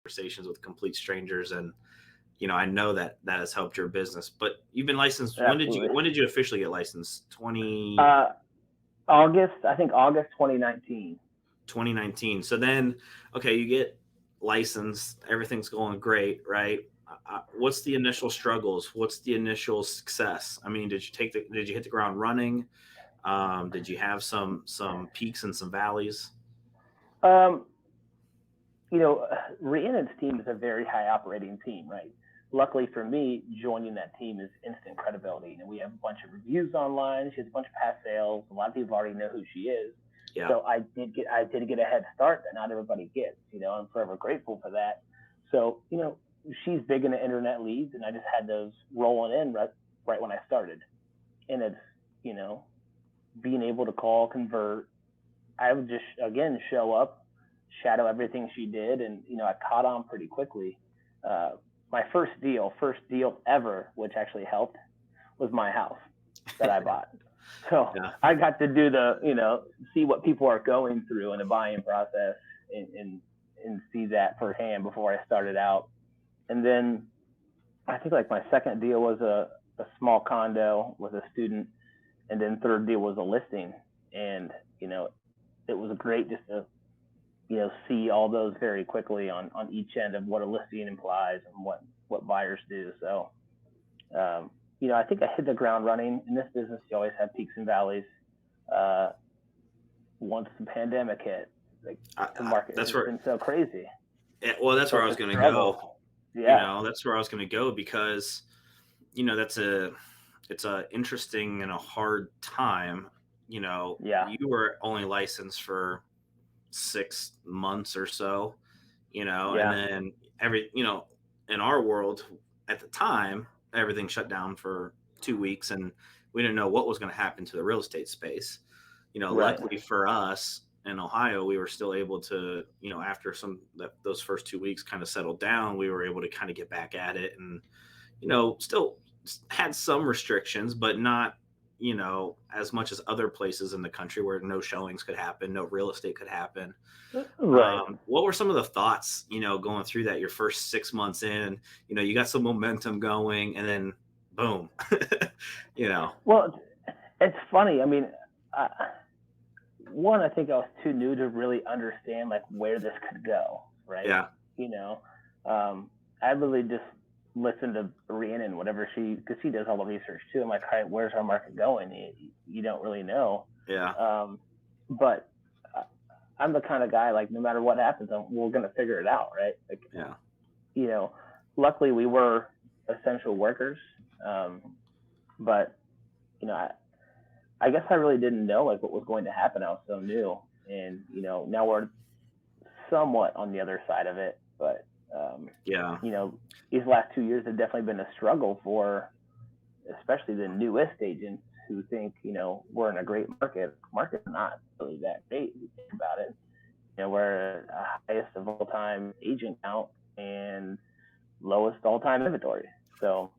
conversations with complete strangers. And, I know that has helped your business, but you've been licensed. Absolutely. When did you officially get licensed? August 2019. 2019. So then, okay, you get licensed, everything's going great, right? What's the initial struggles? What's the initial success? I mean, did you hit the ground running? Did you have some peaks and some valleys? Rhiannon's team is a very high operating team, right? Luckily for me, joining that team is instant credibility. We have a bunch of reviews online. She has a bunch of past sales. A lot of people already know who she is. Yeah. So I did get a head start that not everybody gets. I'm forever grateful for that. So, she's big into internet leads, and I just had those rolling in right when I started. And it's, being able to call, convert. I would just, again, show up, shadow everything she did, and, I caught on pretty quickly. My first deal ever, which actually helped, was my house that I bought. So yeah. I got to do see what people are going through in the buying process and see that firsthand before I started out. And then I think like my second deal was a small condo with a student, and then third deal was a listing. And, it was great just to, see all those very quickly on each end of what a listing implies and what buyers do. So, I think I hit the ground running. In this business, you always have peaks and valleys. Once the pandemic hit, the market has been so crazy. Yeah, well, that's where I was going to go. Yeah. That's where I was going to go because, it's a interesting and a hard time. Yeah. You were only licensed for 6 months or so, Yeah. and then in our world at the time, everything shut down for 2 weeks and we didn't know what was going to happen to the real estate space. Right. Luckily for us in Ohio, we were still able to, after those first 2 weeks kind of settled down, we were able to kind of get back at it and, still had some restrictions, but not, as much as other places in the country where no showings could happen, no real estate could happen. Right. What were some of the thoughts, going through that your first 6 months in, you got some momentum going and then boom, Well, it's funny. I mean, one, I think I was too new to really understand like where this could go. Right. Yeah. I really just listened to Rhiannon, because she does all the research too. I'm like, all right, where's our market going? You don't really know. Yeah. But I'm the kind of guy, like, no matter what happens, we're going to figure it out. Right. Like, yeah. Luckily we were essential workers. But, I guess I really didn't know like what was going to happen. I was so new, and, now we're somewhat on the other side of it, but, these last 2 years have definitely been a struggle for, especially the newest agents who think, we're in a great market. Market's not really that great if you think about it. We're highest of all time agent count and lowest all time inventory. So,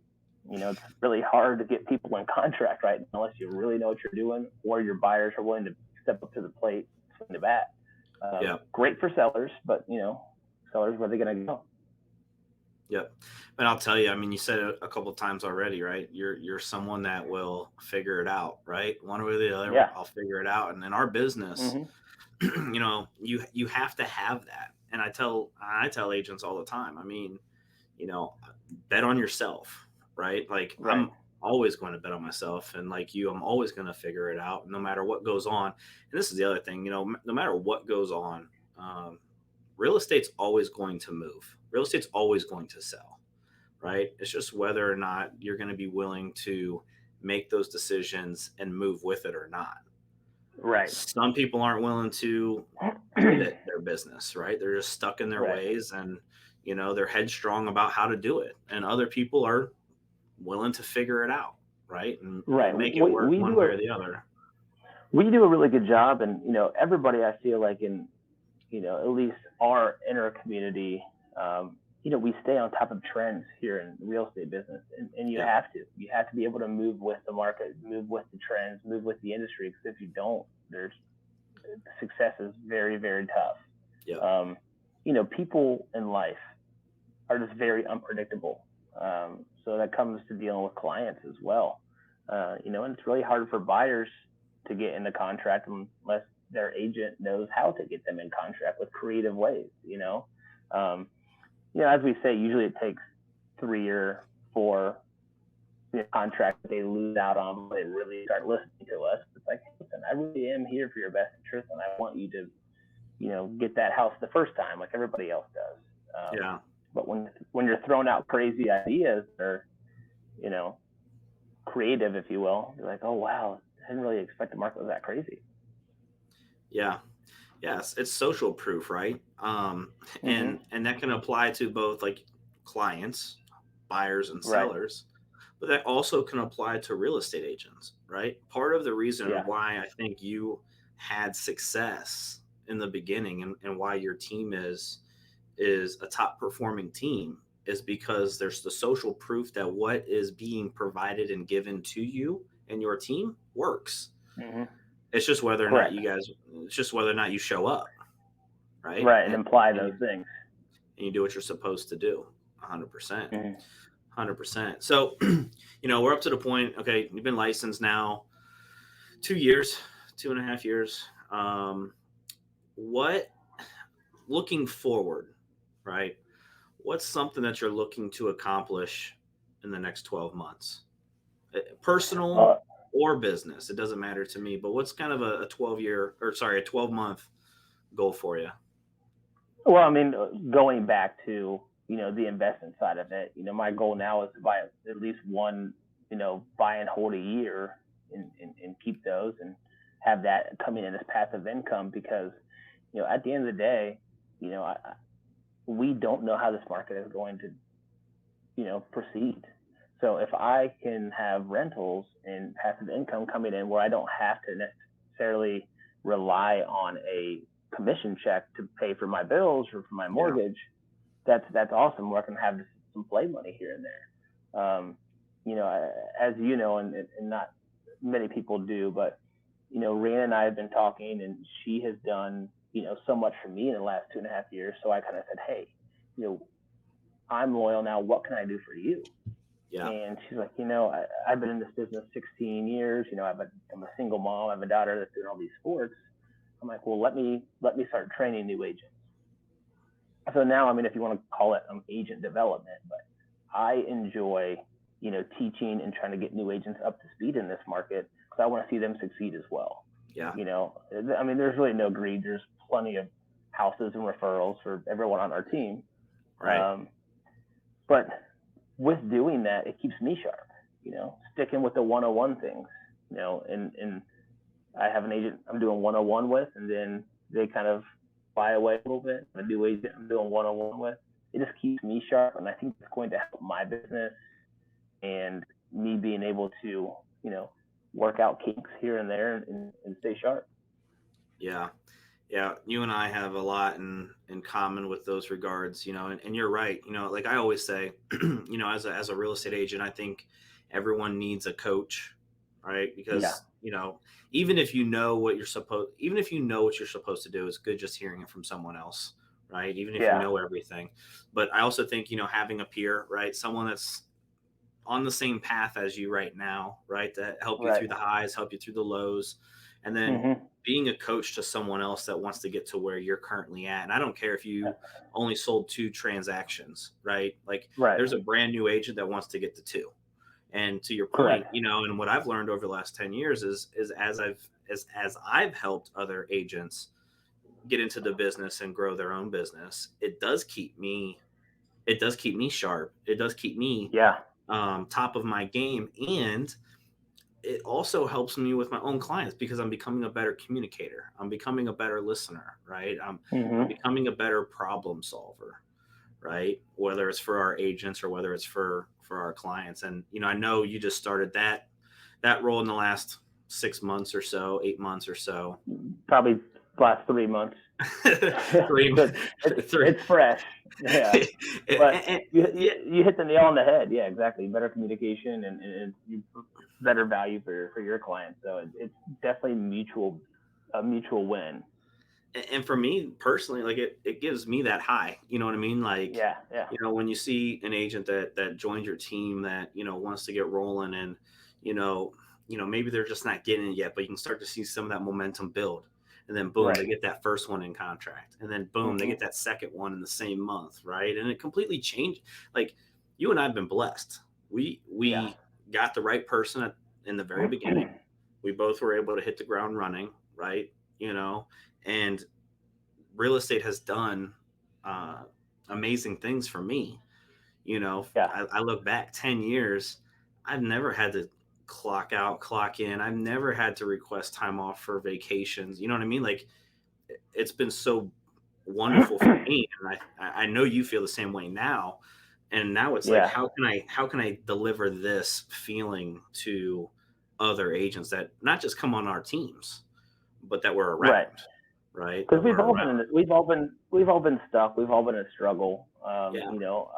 it's really hard to get people in contract right now unless you really know what you're doing or your buyers are willing to step up to the plate, swing the bat. Great for sellers, but, sellers, where are they going to go? Yep. And I'll tell you, I mean, you said it a couple of times already, right? You're someone that will figure it out, right? One way or the other, I'll figure it out. And in our business, you have to have that. And I tell agents all the time, I mean, bet on yourself, right? Like I'm always going to bet on myself, and like you, I'm always going to figure it out no matter what goes on. And this is the other thing, no matter what goes on, real estate's always going to move. Real estate's always going to sell, right? It's just whether or not you're going to be willing to make those decisions and move with it or not. Right. Some people aren't willing to pivot their business, right? They're just stuck in their ways, and they're headstrong about how to do it. And other people are willing to figure it out, right? And make it work one way or the other. We do a really good job, and everybody, I feel like, in at least our inner community, we stay on top of trends here in the real estate business, and you have to be able to move with the market, move with the trends, move with the industry, because if you don't, success is very, very tough. Yeah. People in life, are just very unpredictable. So that comes to dealing with clients as well. And it's really hard for buyers to get into contract unless their agent knows how to get them in contract with creative ways. As we say, usually it takes 3 or 4 contracts that they lose out on when they really start listening to us. It's like, listen, I really am here for your best interest, and I want you to, get that house the first time like everybody else does. Yeah. But when you're throwing out crazy ideas or, creative, if you will, you're like, oh, wow, I didn't really expect the market was that crazy. Yeah. Yes. It's social proof, right? And that can apply to both like clients, buyers and sellers, but that also can apply to real estate agents, right? Part of the reason why I think you had success in the beginning and why your team is a top performing team is because there's the social proof that what is being provided and given to you and your team works. It's just whether or not it's just whether or not you show up, right? Right, and imply those things. And you do what you're supposed to do, 100%. 100%. So, we're up to the point, okay, you've been licensed now 2 years, 2.5 years. What, looking forward, right? What's something that you're looking to accomplish in the next 12 months? Personal or business, it doesn't matter to me, but what's kind of a 12-month goal for you? Well, I mean, going back to, the investment side of it, my goal now is to buy at least one, buy and hold a year and keep those and have that coming in as passive income because, at the end of the day, we don't know how this market is going to, proceed. So if I can have rentals and passive income coming in where I don't have to necessarily rely on a commission check to pay for my bills or for my mortgage, that's awesome. Where I can have some play money here and there. As you know, and not many people do, but Ryan and I have been talking, and she has done so much for me in the last 2.5 years. So I kind of said, hey, I'm loyal now. What can I do for you? Yeah. And she's like, I've been in this business 16 years. I'm a single mom. I have a daughter that's doing all these sports. I'm like, well, let me start training new agents. So now, I mean, if you want to call it agent development, but I enjoy, teaching and trying to get new agents up to speed in this market because I want to see them succeed as well. Yeah. I mean, there's really no greed. There's plenty of houses and referrals for everyone on our team. Right. But with doing that, it keeps me sharp, sticking with the 101 things, and I have an agent I'm doing 101 with, and then they kind of fly away a little bit. A new agent I'm doing 101 with. It just keeps me sharp, and I think it's going to help my business and me being able to, work out kinks here and there and stay sharp. Yeah. Yeah. You and I have a lot in common with those regards, and you're right. Like I always say, as a real estate agent, I think everyone needs a coach, right? Because, even if you know what you're supposed to do, it's good just hearing it from someone else, right? Even if you know everything. But I also think, having a peer, right? Someone that's on the same path as you right now, right? To help you through the highs, help you through the lows. And then being a coach to someone else that wants to get to where you're currently at. And I don't care if you only sold 2 transactions, right? Like there's a brand new agent that wants to get to 2. And to your point, and what I've learned over the last 10 years is as I've helped other agents get into the business and grow their own business, it does keep me sharp. It does keep me top of my game. And it also helps me with my own clients because I'm becoming a better communicator. I'm becoming a better listener, right? I'm becoming a better problem solver, right? Whether it's for our agents or whether it's for our clients. And, I know you just started that role in the last 6 months or so, 8 months or so. Probably last 3 months. 3 months. It's fresh. Yeah. But you hit the nail on the head. Yeah, exactly. Better communication and better value for your clients. So it's definitely a mutual win. And for me personally, like it gives me that high, you know what I mean? Like, Yeah, yeah, when you see an agent that joins your team that, wants to get rolling and, you know, maybe they're just not getting it yet, but you can start to see some of that momentum build. And then boom, they right. get that first one in contract. And then boom, they Hmm. get that second one in the same month, right? And it completely changed. Like you and I have been blessed. Yeah, We got the right person in the very beginning. We both were able to hit the ground running, right? And real estate has done uh, amazing things for me. yeah, I look back 10 years, I've never had to clock out, clock in. I've never had to request time off for vacations. You know what I mean? Like it's been so wonderful for me. And I know you feel the same way now. And now it's like, yeah, how can I deliver this feeling to other agents that not just come on our teams, but that we're right. around, right? Because That we're around. we've all been stuck. We've all been in a struggle. Yeah.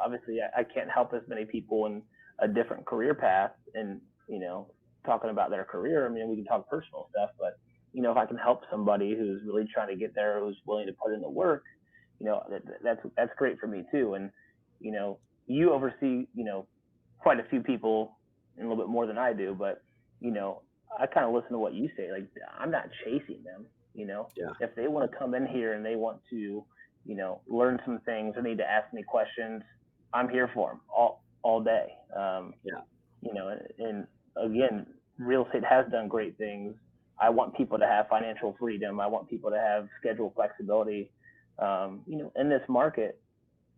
Obviously, I can't help as many people in a different career path, and talking about their career. I mean, we can talk personal stuff, but if I can help somebody who's really trying to get there, who's willing to put in the work, that's great for me too. And you know, you oversee quite a few people, and a little bit more than I do, but you know, I kind of listen to what you say. Like, I'm not chasing them. Yeah. If they want to come in here and they want to, learn some things or need to ask me questions, I'm here for them all day. Yeah. And again, real estate has done great things. I want people to have financial freedom. I want people to have schedule flexibility. In this market,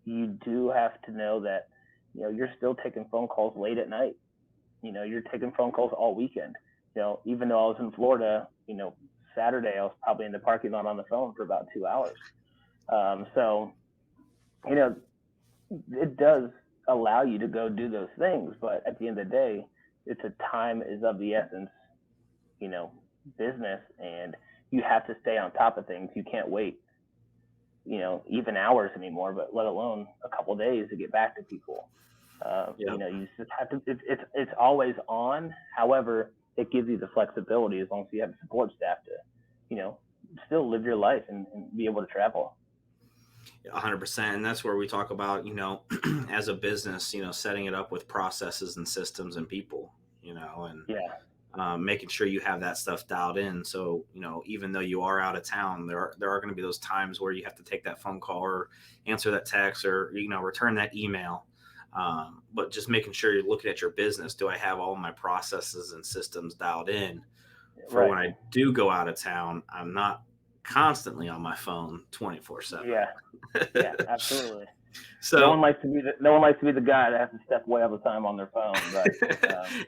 you do have to know that, you're still taking phone calls late at night. You're taking phone calls all weekend. Even though I was in Florida, Saturday I was probably in the parking lot on the phone for about 2 hours. So, you know, it does allow you to go do those things, but at the end of the day, it's a time is of the essence, you know, business, and you have to stay on top of things. You can't wait, even hours anymore, but let alone a couple of days to get back to people. Yeah. You just have to. It's always on. However, it gives you the flexibility as long as you have a support staff to, you know, still live your life and be able to travel. 100%. And that's where we talk about, as a business, setting it up with processes and systems and people, and Yeah. making sure you have that stuff dialed in. So, even though you are out of town, there are going to be those times where you have to take that phone call or answer that text or, return that email. But just making sure you're looking at your business. Do I have all my processes and systems dialed in for Right. when I do go out of town? I'm not constantly on my phone 24/7. Yeah. Yeah. Absolutely. So, No one likes to be the guy that has to step away all the time on their phone. But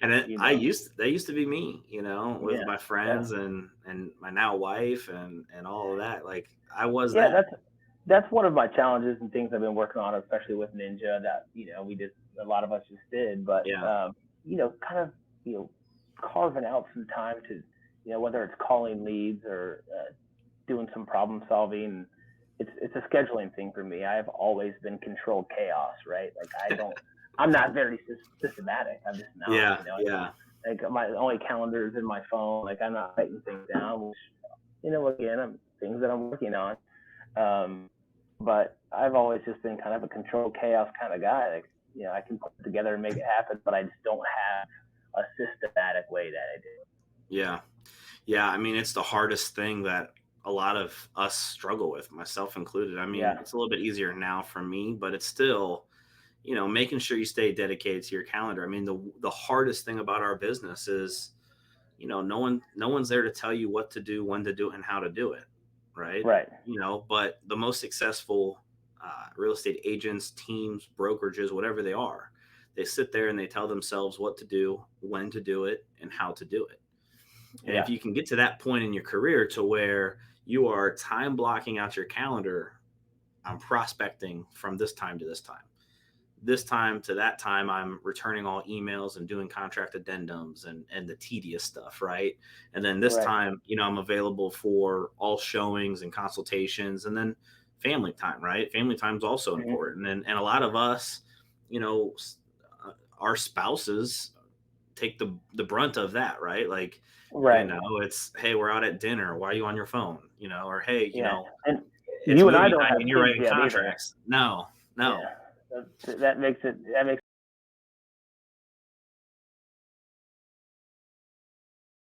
and you know, that used to be me, with yeah, my yeah, friends and my now wife and all of that. Like I was yeah. that. That's one of my challenges and things I've been working on, especially with Ninja. That we just a lot of us just did, but Yeah. kind of carving out some time to whether it's calling leads or doing some problem solving. It's a scheduling thing for me. I've always been controlled chaos, right? Like I'm not very systematic. I'm just not. Yeah. Yeah. Like my only calendar is in my phone. Like I'm not writing things down, which again, things that I'm working on. Um, but I've always just been kind of a controlled chaos kind of guy. Like I can put it together and make it happen, but I just don't have a systematic way that I do. Yeah. Yeah. I mean, it's the hardest thing that a lot of us struggle with, myself included. I mean, Yeah. it's a little bit easier now for me, but it's still, making sure you stay dedicated to your calendar. I mean, the hardest thing about our business is, no one's there to tell you what to do, when to do it, and how to do it, right? Right. But the most successful real estate agents, teams, brokerages, whatever they sit there and they tell themselves what to do, when to do it, and how to do it. And if Yeah. you can get to that point in your career to where you are time blocking out your calendar, I'm prospecting from this time to this time to that time, I'm returning all emails and doing contract addendums and the tedious stuff, right? And then this Right. time, I'm available for all showings and consultations, and then family time, right? Family time is also Mm-hmm. important. And a lot of us, you know, our spouses take the brunt of that, right? Like, Right. it's, hey, we're out at dinner. Why are you on your phone? Or hey, Yeah. And it's you and I movie don't night have and you're kids writing yet either. contracts. No, Yeah. That makes it